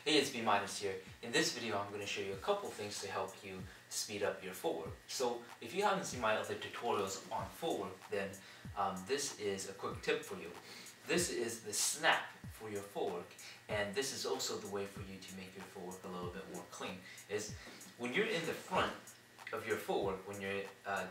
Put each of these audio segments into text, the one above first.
Hey, it's B minus here. In this video, I'm going to show you a couple things to help you speed up your footwork. So if you haven't seen my other tutorials on footwork, then this is a quick tip for you. This is the snap for your footwork, and this is also the way for you to make your footwork a little bit more clean. Is when you're in the front of your footwork, when you're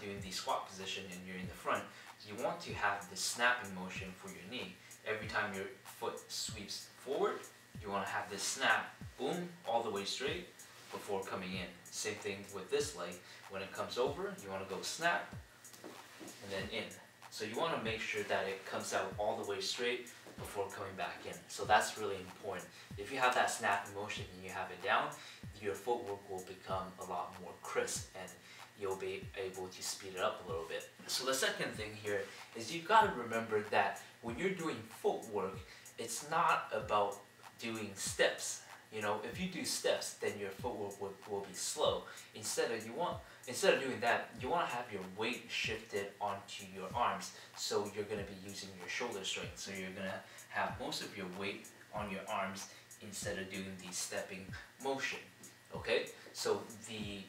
doing the squat position and you're in the front, you want to have the snapping motion for your knee. Every time your foot sweeps forward, you want to have this snap, boom, all the way straight before coming in. Same thing with this leg. When it comes over, you want to go snap and then in. So you want to make sure that it comes out all the way straight before coming back in. So that's really important. If you have that snapping motion and you have it down, your footwork will become a lot more crisp and you'll be able to speed it up a little bit. So the second thing here is you've got to remember that when you're doing footwork, it's not about doing steps. You know, if you do steps, then your footwork will be slow. Instead of doing that, you want to have your weight shifted onto your arms. So you're going to be using your shoulder strength. So you're going to have most of your weight on your arms instead of doing the stepping motion. Okay? So the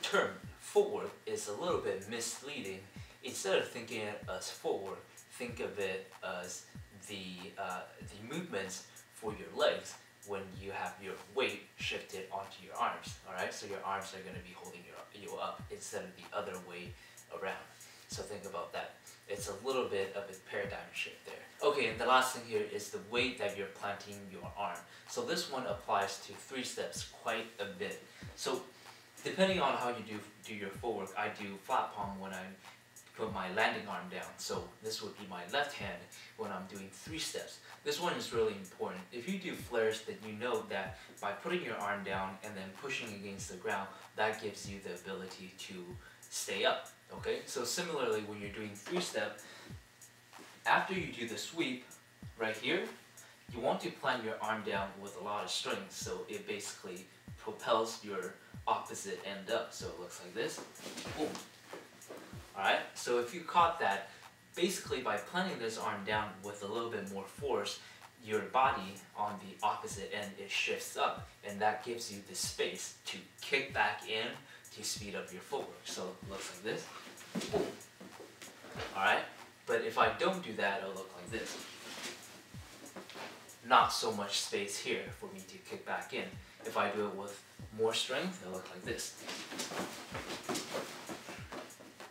term footwork is a little bit misleading. Instead of thinking it as footwork, think of it as the movements for your legs when you have your weight shifted onto your arms. Alright, so your arms are going to be holding you up instead of the other way around. So think about that. It's a little bit of a paradigm shift there. Okay, and the last thing here is the way that you're planting your arm. So this one applies to 3 steps quite a bit. So depending on how you do your footwork, I do flat palm when I put my landing arm down. So this would be my left hand when I'm doing 3 steps. This one is really important. If you do flares, then you know that by putting your arm down and then pushing against the ground, that gives you the ability to stay up. Okay, so similarly when you're doing 3 step, after you do the sweep right here, you want to plant your arm down with a lot of strength, so it basically propels your opposite end up. So it looks like this. Boom. Alright, so if you caught that, basically by planting this arm down with a little bit more force, your body on the opposite end, it shifts up, and that gives you the space to kick back in to speed up your footwork. So it looks like this. Boom. Alright, but if I don't do that, it'll look like this. Not so much space here for me to kick back in. If I do it with more strength, it'll look like this.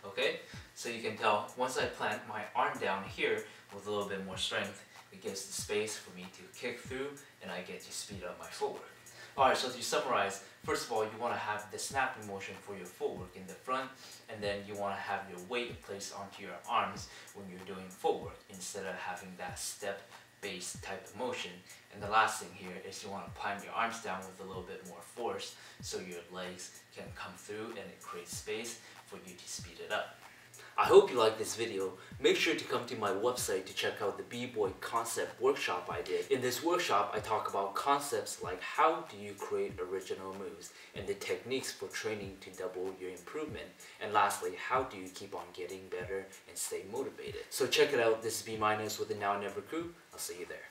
Okay, so you can tell once I plant my arm down here with a little bit more strength, it gives the space for me to kick through and I get to speed up my footwork. Alright, so to summarize, first of all, you want to have the snapping motion for your footwork in the front, and then you want to have your weight placed onto your arms when you're doing footwork instead of having that step-based type of motion. And the last thing here is you want to plant your arms down with a little bit more force so your legs can come through and it creates space for you to speed it up. I hope you liked this video. Make sure to come to my website to check out the B-Boy concept workshop I did. In this workshop, I talk about concepts like how do you create original moves and the techniques for training to double your improvement. And lastly, how do you keep on getting better and stay motivated. So check it out. This is B- with the Now Never crew. I'll see you there.